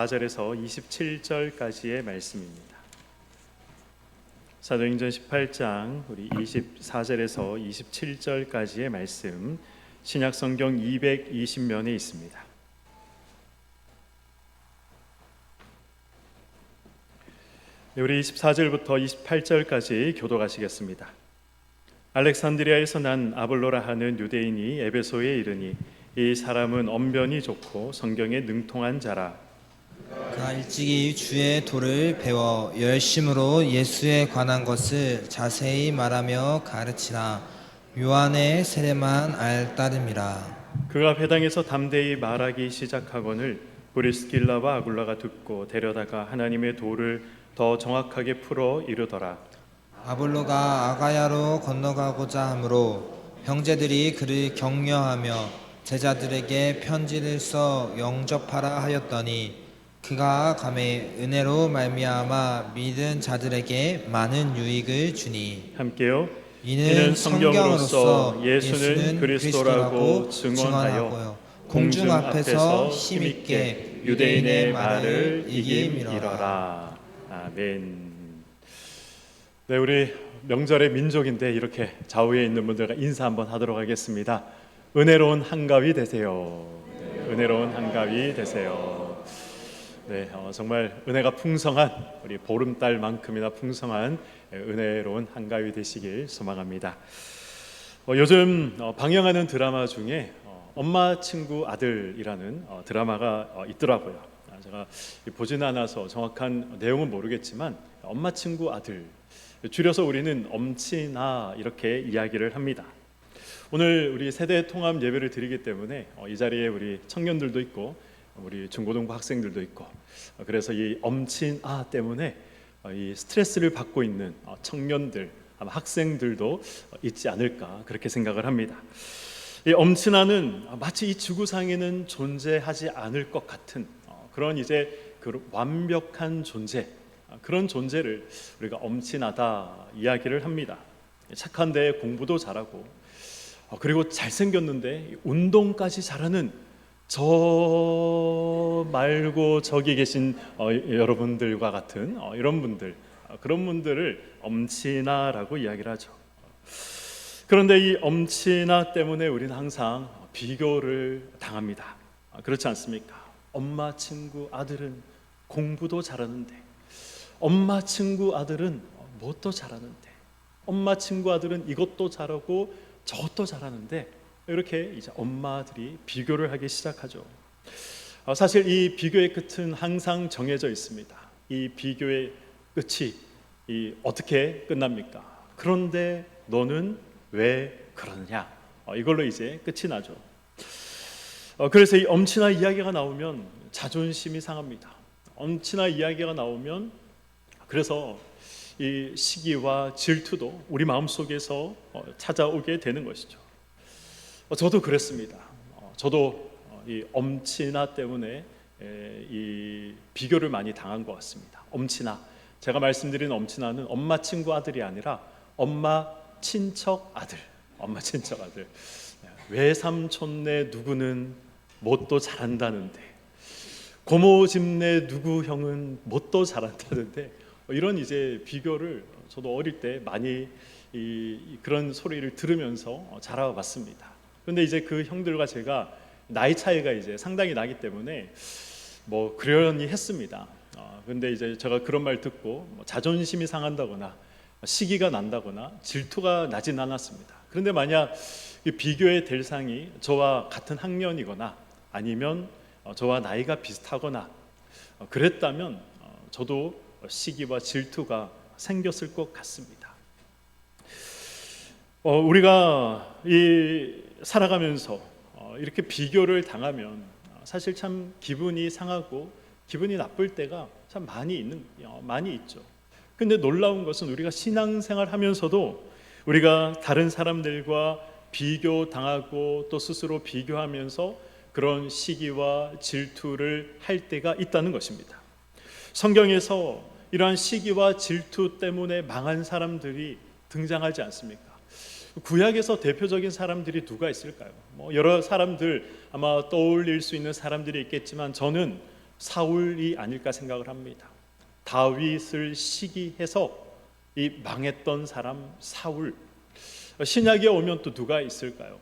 4절에서 27절까지의 말씀입니다. 사도행전 18장 우리 24절에서 27절까지의 말씀, 신약성경 220면에 있습니다. 우리 24절부터 28절까지 교독하시겠습니다. 알렉산드리아에서 난 아볼로라 하는 유대인이 에베소에 이르니 이 사람은 언변이 좋고 성경에 능통한 자라. 그가 일찍이 주의 도를 배워 열심으로 예수에 관한 것을 자세히 말하며 가르치나 요한의 세례만 알 따름이라. 그가 회당에서 담대히 말하기 시작하거늘 브리스길라와 아굴라가 듣고 데려다가 하나님의 도를 더 정확하게 풀어 이르더라. 아볼로가 아가야로 건너가고자 하므로 형제들이 그를 격려하며 제자들에게 편지를 써 영접하라 하였더니 그가 감에 은혜로 말미암아 믿은 자들에게 많은 유익을 주니 함께요. 이는 성경으로서 예수는 그리스도라고 증언하여 공중 앞에서 힘있게 유대인의 말을 이김이러라. 아멘. 네, 우리 명절의 민족인데 이렇게 좌우에 있는 분들과 인사 한번 하도록 하겠습니다. 은혜로운 한가위 되세요. 네, 은혜로운 한가위 되세요. 네, 정말 은혜가 풍성한 우리 보름달만큼이나 풍성한 은혜로운 한가위 되시길 소망합니다. 요즘 방영하는 드라마 중에 엄마 친구 아들이라는 드라마가 있더라고요. 제가 보지는 않아서 정확한 내용은 모르겠지만 엄마 친구 아들, 줄여서 우리는 엄친아 이렇게 이야기를 합니다. 오늘 우리 세대 통합 예배를 드리기 때문에 이 자리에 우리 청년들도 있고 우리 중고등부 학생들도 있고, 그래서 이 엄친아 때문에 이 스트레스를 받고 있는 청년들, 아마 학생들도 있지 않을까 그렇게 생각을 합니다. 이 엄친아는 마치 이 지구상에는 존재하지 않을 것 같은 그런 이제 그 완벽한 존재, 그런 존재를 우리가 엄친아다 이야기를 합니다. 착한데 공부도 잘하고, 그리고 잘생겼는데 운동까지 잘하는 저 말고 저기 계신 여러분들과 같은 이런 분들, 그런 분들을 엄친아라고 이야기를 하죠. 그런데 이 엄친아 때문에 우리는 항상 비교를 당합니다. 그렇지 않습니까? 엄마 친구 아들은 공부도 잘하는데, 엄마 친구 아들은 뭣도 잘하는데, 엄마 친구 아들은 이것도 잘하고 저것도 잘하는데, 이렇게 이제 엄마들이 비교를 하기 시작하죠. 사실 이 비교의 끝은 항상 정해져 있습니다. 이 비교의 끝이 어떻게 끝납니까? 그런데 너는 왜 그러느냐? 이걸로 이제 끝이 나죠. 그래서 이 엄친아 이야기가 나오면 자존심이 상합니다. 엄친아 이야기가 나오면 그래서 이 시기와 질투도 우리 마음속에서 찾아오게 되는 것이죠. 저도 그랬습니다. 저도 이 엄친아 때문에 이 비교를 많이 당한 것 같습니다. 엄친아, 제가 말씀드린 엄친아는 엄마 친구 아들이 아니라 엄마 친척 아들, 엄마 친척 아들. 외삼촌네 누구는 뭣도 잘한다는데, 고모 집네 누구 형은 뭣도 잘한다는데, 이런 이제 비교를 저도 어릴 때 많이 그런 소리를 들으면서 자라봤습니다. 그런데 이제 그 형들과 제가 나이 차이가 이제 상당히 나기 때문에 뭐 그러려니 했습니다. 그런데 이제 제가 그런 말 듣고 자존심이 상한다거나 시기가 난다거나 질투가 나진 않았습니다. 그런데 만약 이 비교의 대상이 저와 같은 학년이거나 아니면 저와 나이가 비슷하거나 그랬다면 저도 시기와 질투가 생겼을 것 같습니다. 우리가 살아가면서 이렇게 비교를 당하면 사실 참 기분이 상하고 기분이 나쁠 때가 참 많이 있죠. 근데 놀라운 것은 우리가 신앙생활 하면서도 우리가 다른 사람들과 비교당하고 또 스스로 비교하면서 그런 시기와 질투를 할 때가 있다는 것입니다. 성경에서 이러한 시기와 질투 때문에 망한 사람들이 등장하지 않습니까? 구약에서 대표적인 사람들이 누가 있을까요? 여러 사람들 아마 떠올릴 수 있는 사람들이 있겠지만 저는 사울이 아닐까 생각을 합니다. 다윗을 시기해서 이 망했던 사람 사울. 신약에 오면 또 누가 있을까요?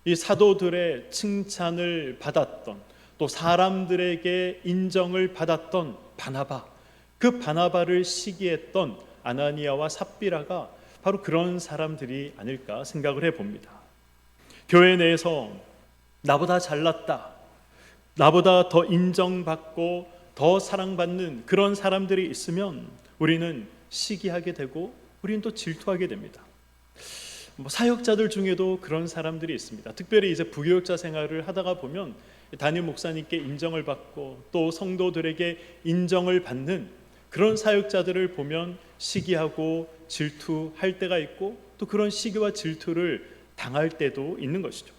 이 사도들의 칭찬을 받았던, 또 사람들에게 인정을 받았던 바나바, 그 바나바를 시기했던 아나니아와 삽비라가 바로 그런 사람들이 아닐까 생각을 해봅니다. 교회 내에서 나보다 잘났다, 나보다 더 인정받고 더 사랑받는 그런 사람들이 있으면 우리는 시기하게 되고 우리는 또 질투하게 됩니다. 사역자들 중에도 그런 사람들이 있습니다. 특별히 이제 부교육자 생활을 하다가 보면 담임 목사님께 인정을 받고 또 성도들에게 인정을 받는 그런 사역자들을 보면 시기하고 질투할 때가 있고 또 그런 시기와 질투를 당할 때도 있는 것이죠.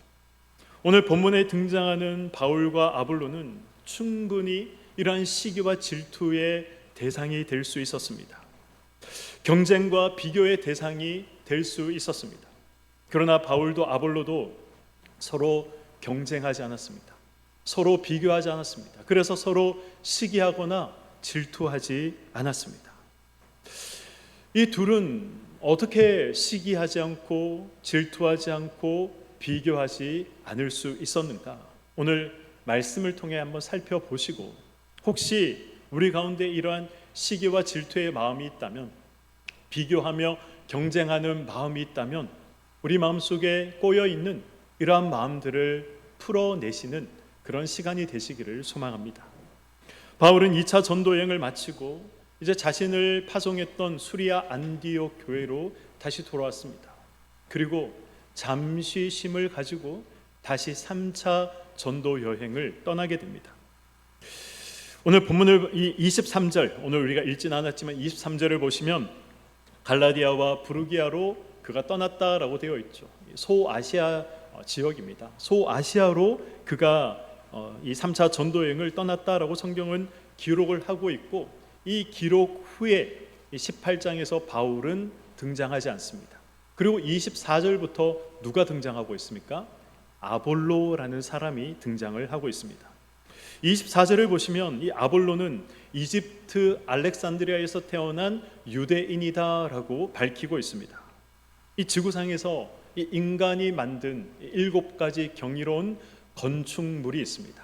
오늘 본문에 등장하는 바울과 아볼로는 충분히 이러한 시기와 질투의 대상이 될 수 있었습니다. 경쟁과 비교의 대상이 될 수 있었습니다. 그러나 바울도 아볼로도 서로 경쟁하지 않았습니다. 서로 비교하지 않았습니다. 그래서 서로 시기하거나 질투하지 않았습니다. 이 둘은 어떻게 시기하지 않고 질투하지 않고 비교하지 않을 수 있었는가? 오늘 말씀을 통해 한번 살펴보시고 혹시 우리 가운데 이러한 시기와 질투의 마음이 있다면, 비교하며 경쟁하는 마음이 있다면 우리 마음속에 꼬여있는 이러한 마음들을 풀어내시는 그런 시간이 되시기를 소망합니다. 바울은 2차 전도 여행을 마치고 이제 자신을 파송했던 수리아 안디옥 교회로 다시 돌아왔습니다. 그리고 잠시 쉼을 가지고 다시 3차 전도 여행을 떠나게 됩니다. 오늘 본문을 23절, 오늘 우리가 읽진 않았지만 23절을 보시면 갈라디아와 부르기아로 그가 떠났다라고 되어 있죠. 소아시아 지역입니다. 소아시아로 그가 이 3차 전도 여행을 떠났다라고 성경은 기록을 하고 있고, 이 기록 후에 18장에서 바울은 등장하지 않습니다. 그리고 24절부터 누가 등장하고 있습니까? 아볼로라는 사람이 등장을 하고 있습니다. 24절을 보시면 이 아볼로는 이집트 알렉산드리아에서 태어난 유대인이다라고 밝히고 있습니다. 이 지구상에서 이 인간이 만든 7가지 경이로운 건축물이 있습니다.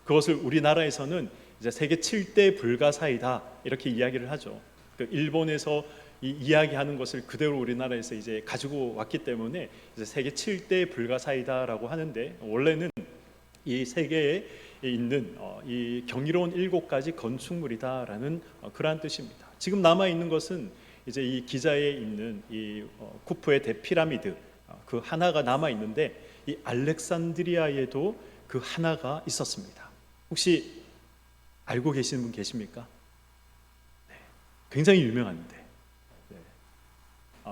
그것을 우리나라에서는 이제 세계 7대 불가사이다 이렇게 이야기를 하죠. 일본에서 이야기하는 것을 그대로 우리나라에서 이제 가지고 왔기 때문에 이제 세계 7대 불가사이다라고 하는데, 원래는 이 세계에 있는 이 경이로운 7가지 건축물이다라는 그러한 뜻입니다. 지금 남아 있는 것은 이제 이 기자에 있는 이 쿠프의 대피라미드 그 하나가 남아 있는데, 이 알렉산드리아에도 그 하나가 있었습니다. 혹시 알고 계시는 분 계십니까? 네, 굉장히 유명한데. 네.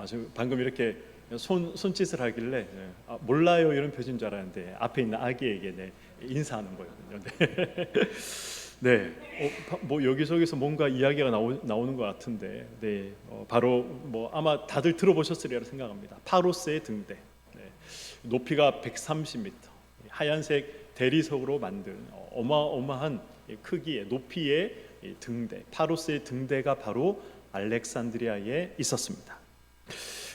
저 방금 이렇게 손짓을 하길래 몰라요 이런 표정인 줄 알았는데 앞에 있는 아기에게 인사하는 거거든요. 네, 뭐 여기저기서 뭔가 이야기가 나오는 것 같은데, 네, 바로 뭐 아마 다들 들어보셨으리라 생각합니다. 파로스의 등대. 네, 높이가 130m, 하얀색 대리석으로 만든 어마어마한 크기의 높이의 등대, 파로스의 등대가 바로 알렉산드리아에 있었습니다.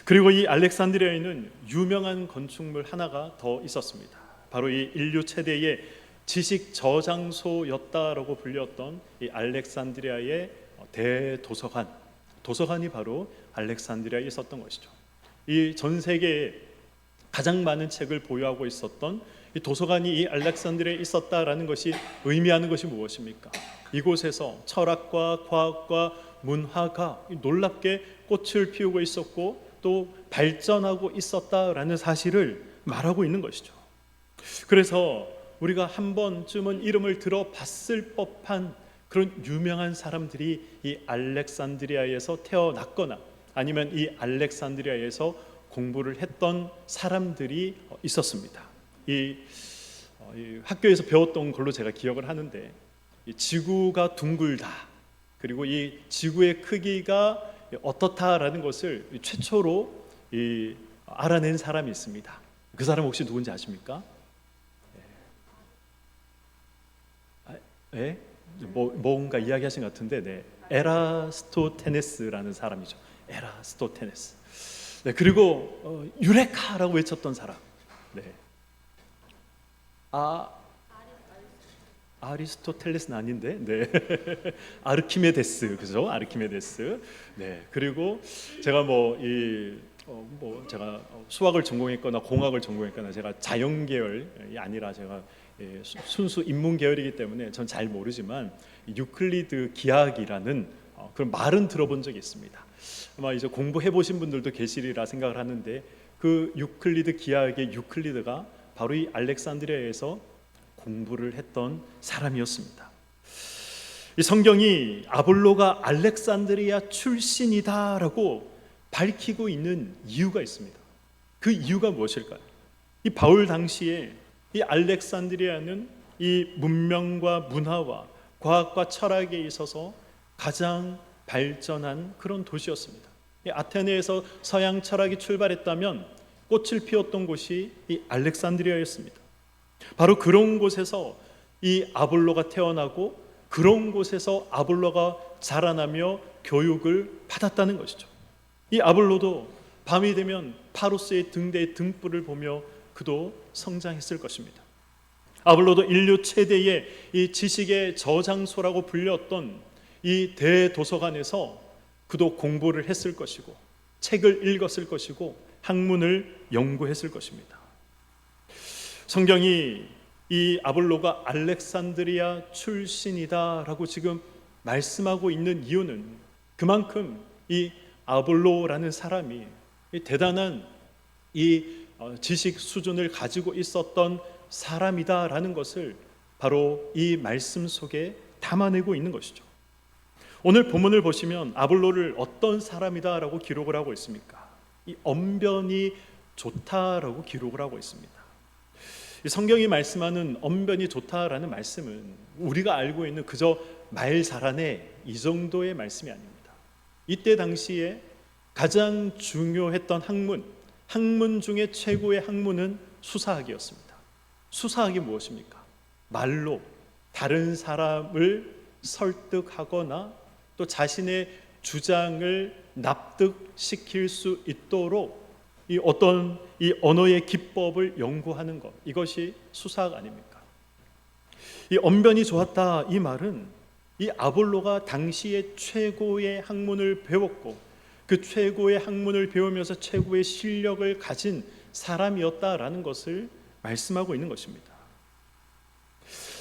그리고 이 알렉산드리아에는 유명한 건축물 하나가 더 있었습니다. 바로 이 인류 최대의 지식 저장소였다라고 불렸던 이 알렉산드리아의 대도서관, 도서관이 바로 알렉산드리아에 있었던 것이죠. 이 전 세계에 가장 많은 책을 보유하고 있었던 이 도서관이 이 알렉산드리아에 있었다라는 것이 의미하는 것이 무엇입니까? 이곳에서 철학과 과학과 문화가 놀랍게 꽃을 피우고 있었고 또 발전하고 있었다라는 사실을 말하고 있는 것이죠. 그래서 우리가 한 번쯤은 이름을 들어봤을 법한 그런 유명한 사람들이 이 알렉산드리아에서 태어났거나 아니면 이 알렉산드리아에서 공부를 했던 사람들이 있었습니다. 이 학교에서 배웠던 걸로 제가 기억을 하는데, 이 지구가 둥글다, 그리고 이 지구의 크기가 어떻다라는 것을 최초로 알아낸 사람이 있습니다. 그 사람 혹시 누군지 아십니까? 네? 뭔가 이야기하신 것 같은데, 네, 에라스토테네스라는 사람이죠. 에라스토테네스. 네, 그리고 유레카라고 외쳤던 사람. 네, 아리스토텔레스는 아닌데, 네, 아르키메데스, 그죠? 아르키메데스. 네, 그리고 제가 제가 수학을 전공했거나 공학을 전공했거나 제가 자연 계열이 아니라 제가 순수 인문 계열이기 때문에 전 잘 모르지만 유클리드 기하학이라는 그런 말은 들어본 적이 있습니다. 아마 이제 공부해 보신 분들도 계시리라 생각을 하는데, 그 유클리드 기하학의 유클리드가 바로 이 알렉산드리아에서 공부를 했던 사람이었습니다. 이 성경이 아볼로가 알렉산드리아 출신이다라고 밝히고 있는 이유가 있습니다. 그 이유가 무엇일까요? 이 바울 당시에 이 알렉산드리아는 이 문명과 문화와 과학과 철학에 있어서 가장 발전한 그런 도시였습니다. 이 아테네에서 서양 철학이 출발했다면 꽃을 피웠던 곳이 이 알렉산드리아였습니다. 바로 그런 곳에서 이 아볼로가 태어나고 그런 곳에서 아볼로가 자라나며 교육을 받았다는 것이죠. 이 아볼로도 밤이 되면 파로스의 등대의 등불을 보며 그도 성장했을 것입니다. 아볼로도 인류 최대의 이 지식의 저장소라고 불렸던 이 대도서관에서 그도 공부를 했을 것이고 책을 읽었을 것이고 학문을 연구했을 것입니다. 성경이 이 아볼로가 알렉산드리아 출신이다라고 지금 말씀하고 있는 이유는 그만큼 이 아볼로라는 사람이 대단한 이 지식 수준을 가지고 있었던 사람이다라는 것을 바로 이 말씀 속에 담아내고 있는 것이죠. 오늘 본문을 보시면 아볼로를 어떤 사람이다라고 기록을 하고 있습니까? 이 언변이 좋다라고 기록을 하고 있습니다. 이 성경이 말씀하는 언변이 좋다라는 말씀은 우리가 알고 있는 그저 말 잘하네 이 정도의 말씀이 아닙니다. 이때 당시에 가장 중요했던 학문 중에 최고의 학문은 수사학이었습니다. 수사학이 무엇입니까? 말로 다른 사람을 설득하거나 또 자신의 주장을 납득시킬 수 있도록 이 어떤 이 언어의 기법을 연구하는 것, 이것이 수사학 아닙니까? 이 언변이 좋았다 이 말은 이 아볼로가 당시에 최고의 학문을 배웠고 그 최고의 학문을 배우면서 최고의 실력을 가진 사람이었다라는 것을 말씀하고 있는 것입니다.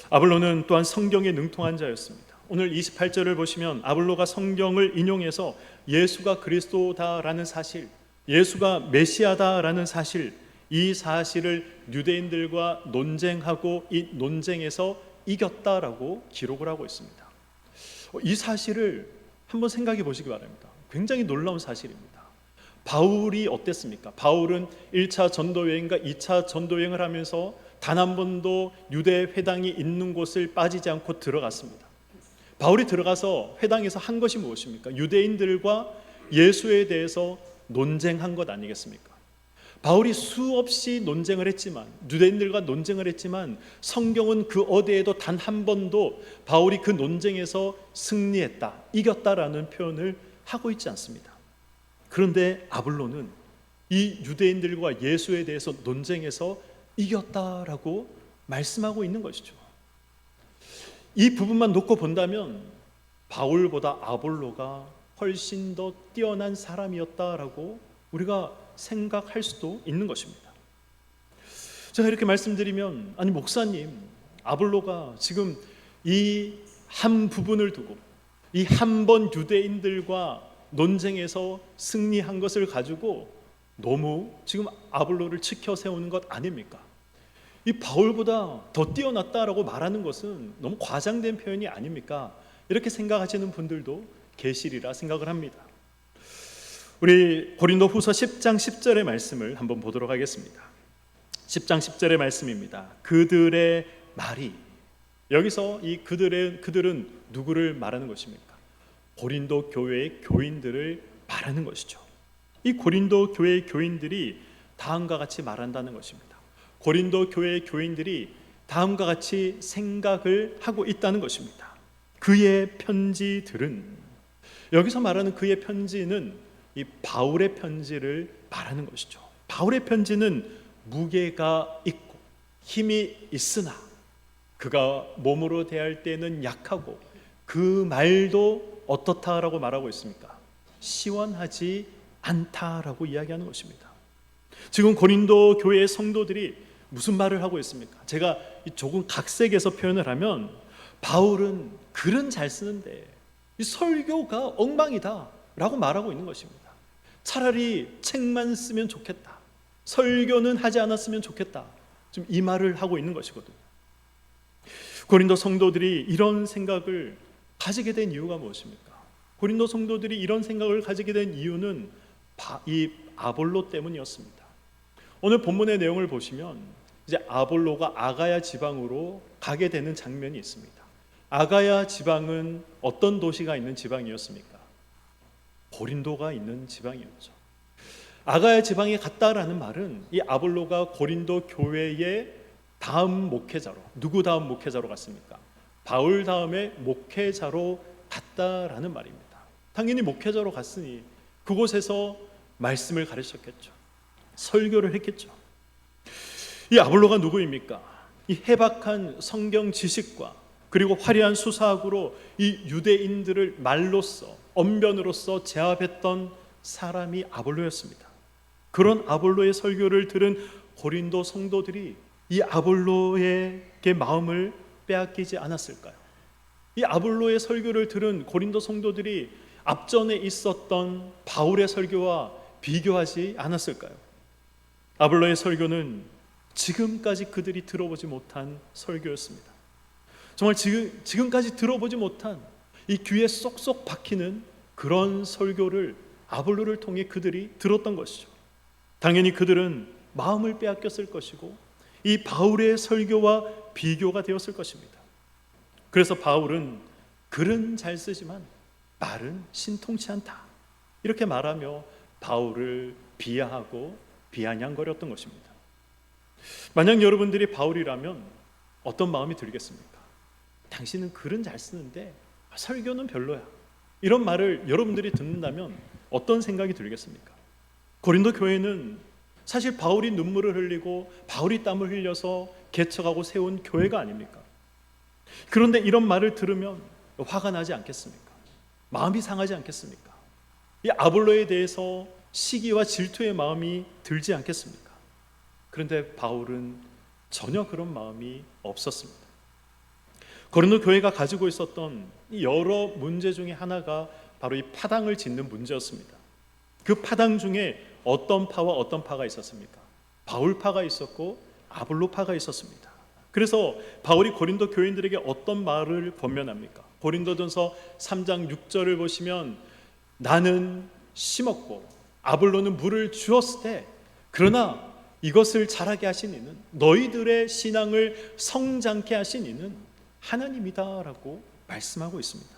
아볼로는 또한 성경에 능통한 자였습니다. 오늘 28절을 보시면 아볼로가 성경을 인용해서 예수가 그리스도다라는 사실, 예수가 메시아다라는 사실, 이 사실을 유대인들과 논쟁하고 이 논쟁에서 이겼다라고 기록을 하고 있습니다. 이 사실을 한번 생각해 보시기 바랍니다. 굉장히 놀라운 사실입니다. 바울이 어땠습니까? 바울은 1차 전도여행과 2차 전도여행을 하면서 단 한 번도 유대 회당이 있는 곳을 빠지지 않고 들어갔습니다. 바울이 들어가서 회당에서 한 것이 무엇입니까? 유대인들과 예수에 대해서 논쟁한 것 아니겠습니까? 바울이 수없이 논쟁을 했지만, 유대인들과 논쟁을 했지만 성경은 그 어디에도 단 한 번도 바울이 그 논쟁에서 승리했다, 이겼다라는 표현을 하고 있지 않습니다. 그런데 아볼로는 이 유대인들과 예수에 대해서 논쟁에서 이겼다라고 말씀하고 있는 것이죠. 이 부분만 놓고 본다면 바울보다 아볼로가 훨씬 더 뛰어난 사람이었다라고 우리가 생각할 수도 있는 것입니다. 제가 이렇게 말씀드리면, 아니 목사님, 아볼로가 지금 이 한 부분을 두고 이 한 번 유대인들과 논쟁에서 승리한 것을 가지고 너무 지금 아볼로를 치켜 세우는 것 아닙니까? 이 바울보다 더 뛰어났다라고 말하는 것은 너무 과장된 표현이 아닙니까? 이렇게 생각하시는 분들도 계시리라 생각을 합니다. 우리 고린도후서 10장 10절의 말씀을 한번 보도록 하겠습니다. 10장 10절의 말씀입니다. 그들의 말이, 여기서 이 그들은 누구를 말하는 것입니까? 고린도 교회의 교인들을 말하는 것이죠. 이 고린도 교회의 교인들이 다음과 같이 말한다는 것입니다. 고린도 교회의 교인들이 다음과 같이 생각을 하고 있다는 것입니다. 그의 편지들은, 여기서 말하는 그의 편지는 이 바울의 편지를 말하는 것이죠. 바울의 편지는 무게가 있고 힘이 있으나 그가 몸으로 대할 때는 약하고 그 말도 어떻다라고 말하고 있습니까? 시원하지 않다라고 이야기하는 것입니다. 지금 고린도 교회의 성도들이 무슨 말을 하고 있습니까? 제가 조금 각색해서 표현을 하면 바울은 글은 잘 쓰는데 이 설교가 엉망이다 라고 말하고 있는 것입니다. 차라리 책만 쓰면 좋겠다, 설교는 하지 않았으면 좋겠다, 지금 이 말을 하고 있는 것이거든요. 고린도 성도들이 이런 생각을 가지게 된 이유가 무엇입니까? 고린도 성도들이 이런 생각을 가지게 된 이유는 이 아볼로 때문이었습니다. 오늘 본문의 내용을 보시면 이제 아볼로가 아가야 지방으로 가게 되는 장면이 있습니다. 아가야 지방은 어떤 도시가 있는 지방이었습니까? 고린도가 있는 지방이었죠. 아가야 지방에 갔다라는 말은 이 아볼로가 고린도 교회의 다음 목회자로, 누구 다음 목회자로 갔습니까? 바울 다음에 목회자로 갔다라는 말입니다. 당연히 목회자로 갔으니 그곳에서 말씀을 가르쳤겠죠. 설교를 했겠죠. 이 아볼로가 누구입니까? 이 해박한 성경 지식과 그리고 화려한 수사학으로 이 유대인들을 말로써, 언변으로써 제압했던 사람이 아볼로였습니다. 그런 아볼로의 설교를 들은 고린도 성도들이 이 아볼로에게 마음을 빼앗기지 않았을까요? 이 아볼로의 설교를 들은 고린도 성도들이 앞전에 있었던 바울의 설교와 비교하지 않았을까요? 아볼로의 설교는 지금까지 그들이 들어보지 못한 설교였습니다. 정말 지금까지 들어보지 못한 이 귀에 쏙쏙 박히는 그런 설교를 아볼로를 통해 그들이 들었던 것이죠. 당연히 그들은 마음을 빼앗겼을 것이고 이 바울의 설교와 비교가 되었을 것입니다. 그래서 바울은 글은 잘 쓰지만 말은 신통치 않다, 이렇게 말하며 바울을 비하하고 비아냥거렸던 것입니다. 만약 여러분들이 바울이라면 어떤 마음이 들겠습니까? 당신은 글은 잘 쓰는데 설교는 별로야, 이런 말을 여러분들이 듣는다면 어떤 생각이 들겠습니까? 고린도 교회는 사실 바울이 눈물을 흘리고 바울이 땀을 흘려서 개척하고 세운 교회가 아닙니까? 그런데 이런 말을 들으면 화가 나지 않겠습니까? 마음이 상하지 않겠습니까? 이 아볼로에 대해서 시기와 질투의 마음이 들지 않겠습니까? 그런데 바울은 전혀 그런 마음이 없었습니다. 고린도 교회가 가지고 있었던 여러 문제 중에 하나가 바로 이 파당을 짓는 문제였습니다. 그 파당 중에 어떤 파와 어떤 파가 있었습니까? 바울파가 있었고 아볼로파가 있었습니다. 그래서 바울이 고린도 교인들에게 어떤 말을 권면합니까? 고린도전서 3장 6절을 보시면 나는 심었고 아볼로는 물을 주었을 때 그러나 이것을 자라게 하신 이는, 너희들의 신앙을 성장케 하신 이는 하나님이다라고 말씀하고 있습니다.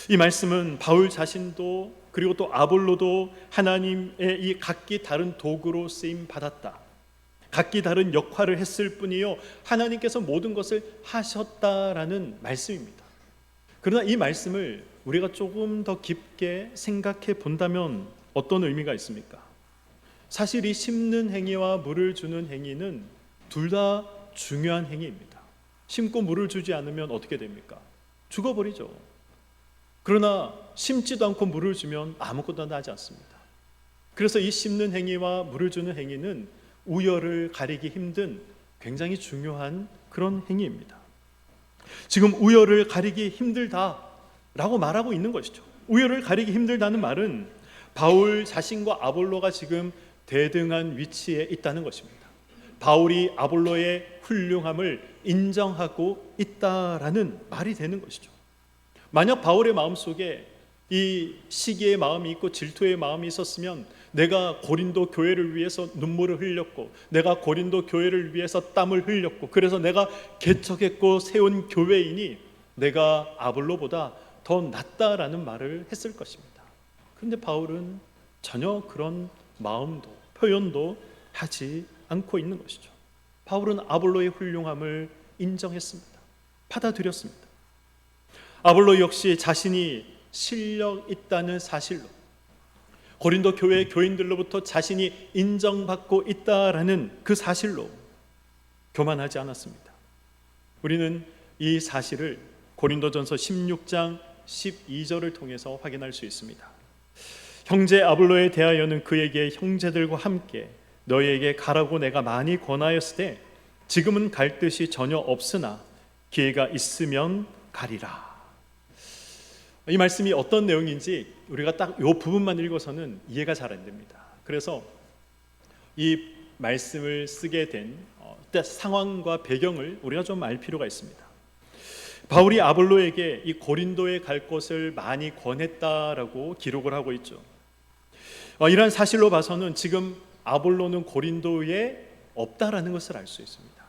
이 말씀은 바울 자신도 그리고 또 아볼로도 하나님의 이 각기 다른 도구로 쓰임 받았다, 각기 다른 역할을 했을 뿐이요 하나님께서 모든 것을 하셨다라는 말씀입니다. 그러나 이 말씀을 우리가 조금 더 깊게 생각해 본다면 어떤 의미가 있습니까? 사실 이 심는 행위와 물을 주는 행위는 둘 다 중요한 행위입니다. 심고 물을 주지 않으면 어떻게 됩니까? 죽어버리죠. 그러나 심지도 않고 물을 주면 아무것도 나지 않습니다. 그래서 이 심는 행위와 물을 주는 행위는 우열을 가리기 힘든 굉장히 중요한 그런 행위입니다. 지금 우열을 가리기 힘들다라고 말하고 있는 것이죠. 우열을 가리기 힘들다는 말은 바울 자신과 아볼로가 지금 대등한 위치에 있다는 것입니다. 바울이 아볼로의 훌륭함을 인정하고 있다라는 말이 되는 것이죠. 만약 바울의 마음속에 이 시기의 마음이 있고 질투의 마음이 있었으면 내가 고린도 교회를 위해서 눈물을 흘렸고 내가 고린도 교회를 위해서 땀을 흘렸고 그래서 내가 개척했고 세운 교회이니 내가 아볼로보다 더 낫다라는 말을 했을 것입니다. 그런데 바울은 전혀 그런 마음도 표현도 하지 않고 있는 것이죠. 바울은 아볼로의 훌륭함을 인정했습니다. 받아들였습니다. 아볼로 역시 자신이 실력 있다는 사실로, 고린도 교회 교인들로부터 자신이 인정받고 있다라는 그 사실로 교만하지 않았습니다. 우리는 이 사실을 고린도전서 16장 12절을 통해서 확인할 수 있습니다. 형제 아볼로에 대하여는 그에게 형제들과 함께 너희에게 가라고 내가 많이 권하였을 때 지금은 갈 뜻이 전혀 없으나 기회가 있으면 가리라. 이 말씀이 어떤 내용인지 우리가 딱 이 부분만 읽어서는 이해가 잘 안 됩니다. 그래서 이 말씀을 쓰게 된 상황과 배경을 우리가 좀 알 필요가 있습니다. 바울이 아볼로에게 이 고린도에 갈 것을 많이 권했다라고 기록을 하고 있죠. 이러한 사실로 봐서는 지금 아볼로는 고린도에 없다라는 것을 알 수 있습니다.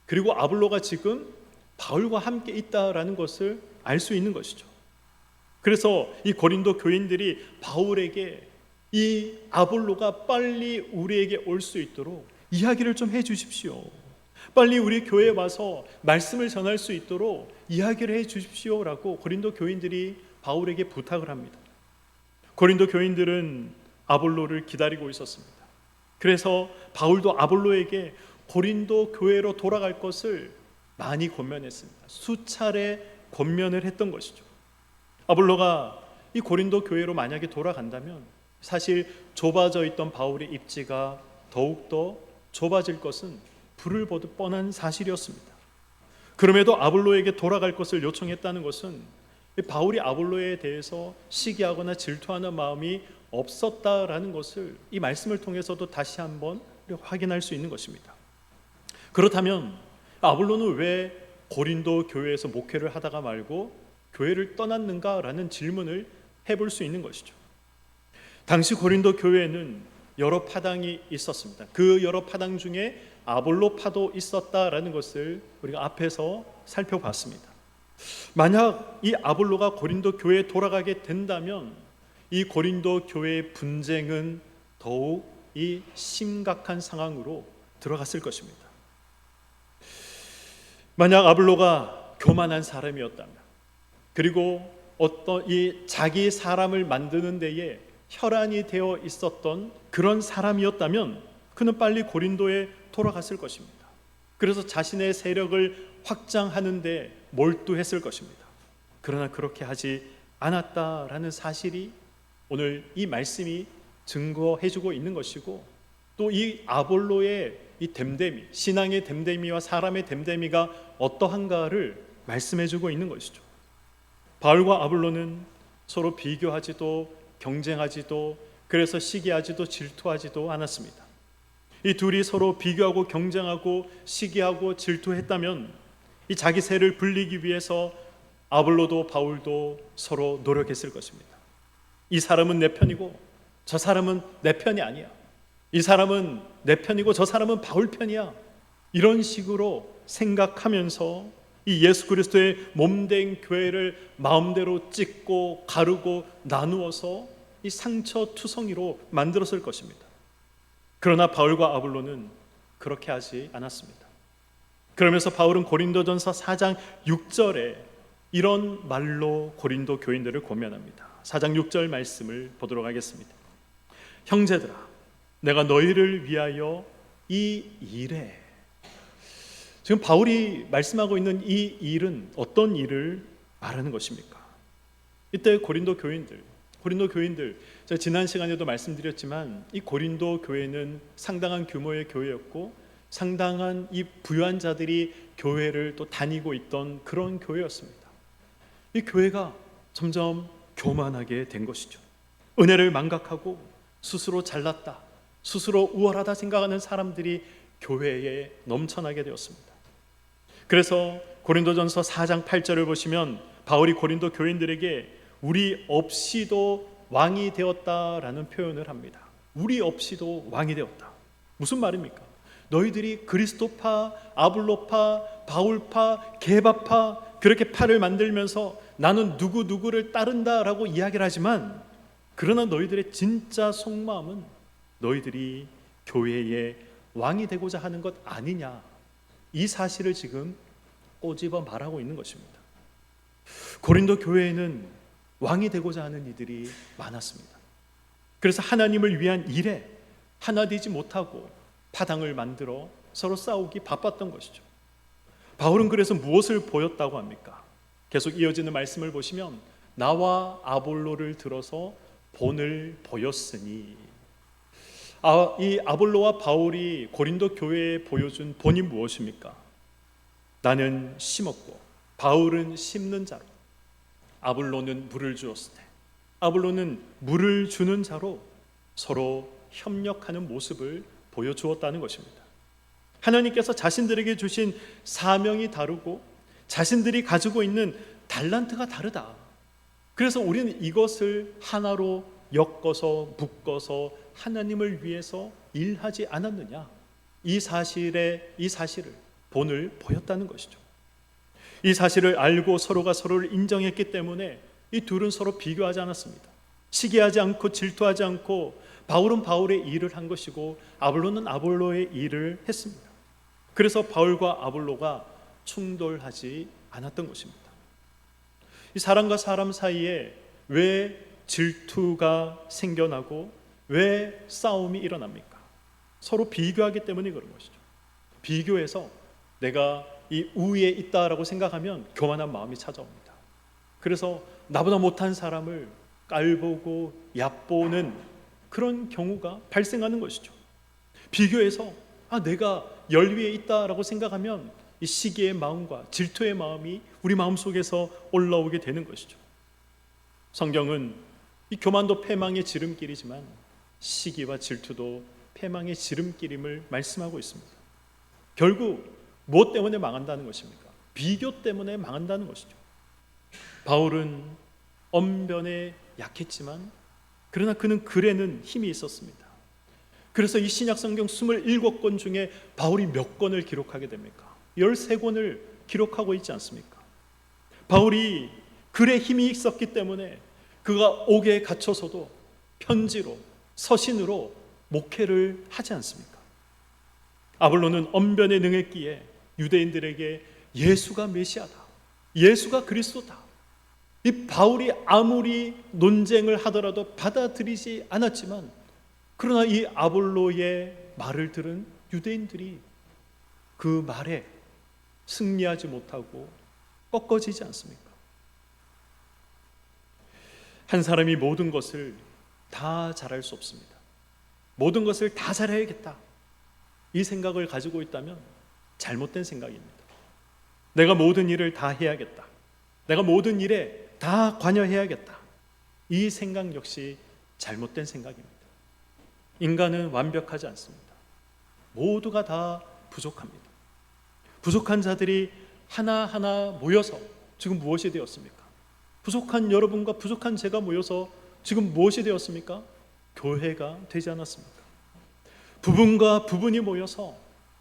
그리고 아볼로가 지금 바울과 함께 있다라는 것을 알 수 있는 것이죠. 그래서 이 고린도 교인들이 바울에게 이 아볼로가 빨리 우리에게 올 수 있도록 이야기를 좀 해주십시오. 빨리 우리 교회에 와서 말씀을 전할 수 있도록 이야기를 해주십시오라고 고린도 교인들이 바울에게 부탁을 합니다. 고린도 교인들은 아볼로를 기다리고 있었습니다. 그래서 바울도 아볼로에게 고린도 교회로 돌아갈 것을 많이 권면했습니다. 수차례 권면을 했던 것이죠. 아볼로가 이 고린도 교회로 만약에 돌아간다면 사실 좁아져 있던 바울의 입지가 더욱더 좁아질 것은 불을 보듯 뻔한 사실이었습니다. 그럼에도 아볼로에게 돌아갈 것을 요청했다는 것은 바울이 아볼로에 대해서 시기하거나 질투하는 마음이 없었다라는 것을 이 말씀을 통해서도 다시 한번 확인할 수 있는 것입니다. 그렇다면 아볼로는 왜 고린도 교회에서 목회를 하다가 말고 교회를 떠났는가라는 질문을 해볼 수 있는 것이죠. 당시 고린도 교회에는 여러 파당이 있었습니다. 그 여러 파당 중에 아볼로파도 있었다라는 것을 우리가 앞에서 살펴봤습니다. 만약 이 아볼로가 고린도 교회에 돌아가게 된다면 이 고린도 교회의 분쟁은 더욱 이 심각한 상황으로 들어갔을 것입니다. 만약 아볼로가 교만한 사람이었다면, 그리고 어떤 이 자기 사람을 만드는 데에 혈안이 되어 있었던 그런 사람이었다면 그는 빨리 고린도에 돌아갔을 것입니다. 그래서 자신의 세력을 확장하는 데 몰두했을 것입니다. 그러나 그렇게 하지 않았다라는 사실이 오늘 이 말씀이 증거해주고 있는 것이고, 또 이 아볼로의 이 됨됨이, 신앙의 됨됨이와 사람의 됨됨이가 어떠한가를 말씀해주고 있는 것이죠. 바울과 아볼로는 서로 비교하지도 경쟁하지도, 그래서 시기하지도 질투하지도 않았습니다. 이 둘이 서로 비교하고 경쟁하고 시기하고 질투했다면 이 자기 세를 불리기 위해서 아볼로도 바울도 서로 노력했을 것입니다. 이 사람은 내 편이고 저 사람은 내 편이 아니야. 이 사람은 내 편이고 저 사람은 바울 편이야. 이런 식으로 생각하면서 이 예수 그리스도의 몸된 교회를 마음대로 찢고 가르고 나누어서 이 상처투성이로 만들었을 것입니다. 그러나 바울과 아볼로는 그렇게 하지 않았습니다. 그러면서 바울은 고린도전서 4장 6절에 이런 말로 고린도 교인들을 권면합니다. 4장 6절 말씀을 보도록 하겠습니다. 형제들아, 내가 너희를 위하여 이 일에, 지금 바울이 말씀하고 있는 이 일은 어떤 일을 말하는 것입니까? 이때 고린도 교인들, 제가 지난 시간에도 말씀드렸지만 이 고린도 교회는 상당한 규모의 교회였고 상당한 이 부유한 자들이 교회를 또 다니고 있던 그런 교회였습니다. 이 교회가 점점 교만하게 된 것이죠. 은혜를 망각하고 스스로 잘났다, 스스로 우월하다 생각하는 사람들이 교회에 넘쳐나게 되었습니다. 그래서 고린도전서 4장 8절을 보시면 바울이 고린도 교인들에게 우리 없이도 왕이 되었다라는 표현을 합니다. 우리 없이도 왕이 되었다. 무슨 말입니까? 너희들이 그리스도파, 아볼로파, 바울파, 게바파 그렇게 파를 만들면서 나는 누구를 따른다라고 이야기를 하지만, 그러나 너희들의 진짜 속마음은 너희들이 교회의 왕이 되고자 하는 것 아니냐, 이 사실을 지금 꼬집어 말하고 있는 것입니다. 고린도 교회에는 왕이 되고자 하는 이들이 많았습니다. 그래서 하나님을 위한 일에 하나 되지 못하고 파당을 만들어 서로 싸우기 바빴던 것이죠. 바울은 그래서 무엇을 보였다고 합니까? 계속 이어지는 말씀을 보시면 나와 아볼로를 들어서 본을 보였으니, 이 아볼로와 바울이 고린도 교회에 보여준 본이 무엇입니까? 나는 심었고 바울은 심는 자로, 아볼로는 물을 주었을 때 아볼로는 물을 주는 자로 서로 협력하는 모습을 보여주었다는 것입니다. 하나님께서 자신들에게 주신 사명이 다르고 자신들이 가지고 있는 달란트가 다르다. 그래서 우리는 이것을 하나로 엮어서 묶어서 하나님을 위해서 일하지 않았느냐, 이 사실을 본을 보였다는 것이죠. 이 사실을 알고 서로가 서로를 인정했기 때문에 이 둘은 서로 비교하지 않았습니다. 시기하지 않고 질투하지 않고 바울은 바울의 일을 한 것이고 아볼로는 아볼로의 일을 했습니다. 그래서 바울과 아볼로가 충돌하지 않았던 것입니다. 이 사람과 사람 사이에 왜 질투가 생겨나고 왜 싸움이 일어납니까? 서로 비교하기 때문에 그런 것이죠. 비교해서 내가 이 우위에 있다라고 생각하면 교만한 마음이 찾아옵니다. 그래서 나보다 못한 사람을 깔보고 얕보는 그런 경우가 발생하는 것이죠. 비교해서 내가 열 위에 있다라고 생각하면 이 시기의 마음과 질투의 마음이 우리 마음속에서 올라오게 되는 것이죠. 성경은 이 교만도 패망의 지름길이지만 시기와 질투도 패망의 지름길임을 말씀하고 있습니다. 결국 무엇 때문에 망한다는 것입니까? 비교 때문에 망한다는 것이죠. 바울은 언변에 약했지만 그러나 그는 글에는 힘이 있었습니다. 그래서 이 신약 성경 27권 중에 바울이 몇 권을 기록하게 됩니까? 13권을 기록하고 있지 않습니까? 바울이 글에 힘이 있었기 때문에 그가 옥에 갇혀서도 편지로 서신으로 목회를 하지 않습니까? 아볼로는 언변에 능했기에 유대인들에게 예수가 메시아다, 예수가 그리스도다, 이 바울이 아무리 논쟁을 하더라도 받아들이지 않았지만 그러나 이 아볼로의 말을 들은 유대인들이 그 말에 승리하지 못하고 꺾어지지 않습니까? 한 사람이 모든 것을 다 잘할 수 없습니다. 모든 것을 다 잘해야겠다, 이 생각을 가지고 있다면 잘못된 생각입니다. 내가 모든 일을 다 해야겠다, 내가 모든 일에 다 관여해야겠다, 이 생각 역시 잘못된 생각입니다. 인간은 완벽하지 않습니다. 모두가 다 부족합니다. 부족한 자들이 하나하나 모여서 지금 무엇이 되었습니까? 부족한 여러분과 부족한 제가 모여서 지금 무엇이 되었습니까? 교회가 되지 않았습니까? 부분과 부분이 모여서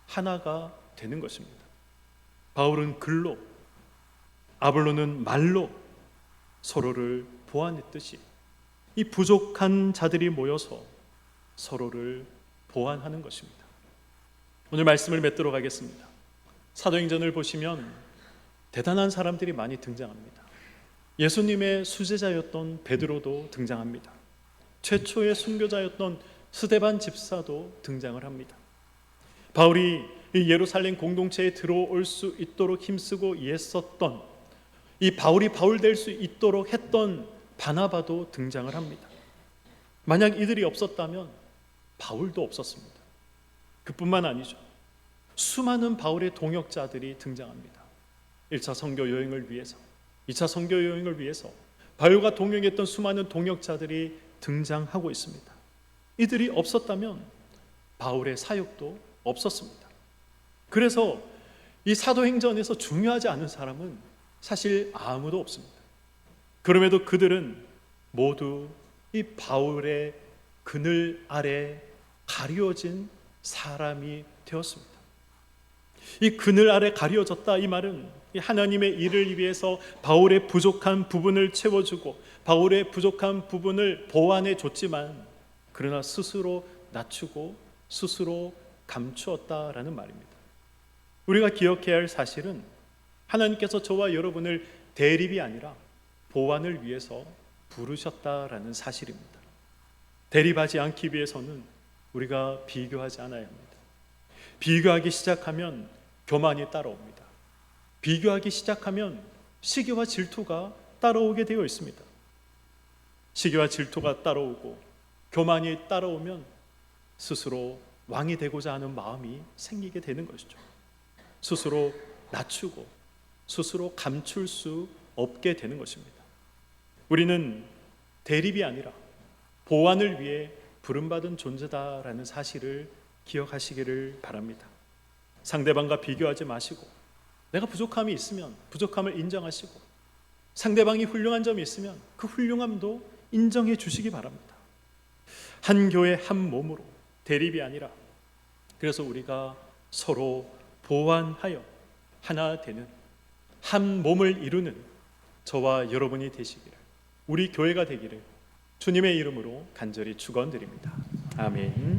하나가 되는 것입니다. 바울은 글로, 아볼로는 말로 서로를 보완했듯이 이 부족한 자들이 모여서 서로를 보완하는 것입니다. 오늘 말씀을 맺도록 하겠습니다. 사도행전을 보시면 대단한 사람들이 많이 등장합니다. 예수님의 수제자였던 베드로도 등장합니다. 최초의 순교자였던 스데반 집사도 등장을 합니다. 바울이 이 예루살렘 공동체에 들어올 수 있도록 힘쓰고 애썼던, 이 바울이 바울 될 수 있도록 했던 바나바도 등장을 합니다. 만약 이들이 없었다면 바울도 없었습니다. 그뿐만 아니죠. 수많은 바울의 동역자들이 등장합니다. 1차 선교 여행을 위해서, 2차 선교 여행을 위해서 바울과 동행했던 수많은 동역자들이 등장하고 있습니다. 이들이 없었다면 바울의 사역도 없었습니다. 그래서 이 사도행전에서 중요하지 않은 사람은 사실 아무도 없습니다. 그럼에도 그들은 모두 이 바울의 그늘 아래 가려진 사람이 되었습니다. 이 그늘 아래 가려졌다, 이 말은 하나님의 일을 위해서 바울의 부족한 부분을 채워주고 바울의 부족한 부분을 보완해 줬지만 그러나 스스로 낮추고 스스로 감추었다라는 말입니다. 우리가 기억해야 할 사실은 하나님께서 저와 여러분을 대립이 아니라 보완을 위해서 부르셨다라는 사실입니다. 대립하지 않기 위해서는 우리가 비교하지 않아야 합니다. 비교하기 시작하면 교만이 따라옵니다. 비교하기 시작하면 시기와 질투가 따라오게 되어 있습니다. 시기와 질투가 따라오고 교만이 따라오면 스스로 왕이 되고자 하는 마음이 생기게 되는 것이죠. 스스로 낮추고 스스로 감출 수 없게 되는 것입니다. 우리는 대립이 아니라 보완을 위해 부름받은 존재다라는 사실을 기억하시기를 바랍니다. 상대방과 비교하지 마시고 내가 부족함이 있으면 부족함을 인정하시고 상대방이 훌륭한 점이 있으면 그 훌륭함도 인정해 주시기 바랍니다. 한 교회 한 몸으로 대립이 아니라 그래서 우리가 서로 보완하여 하나 되는 한 몸을 이루는 저와 여러분이 되시기를, 우리 교회가 되기를 주님의 이름으로 간절히 축원드립니다. 아멘.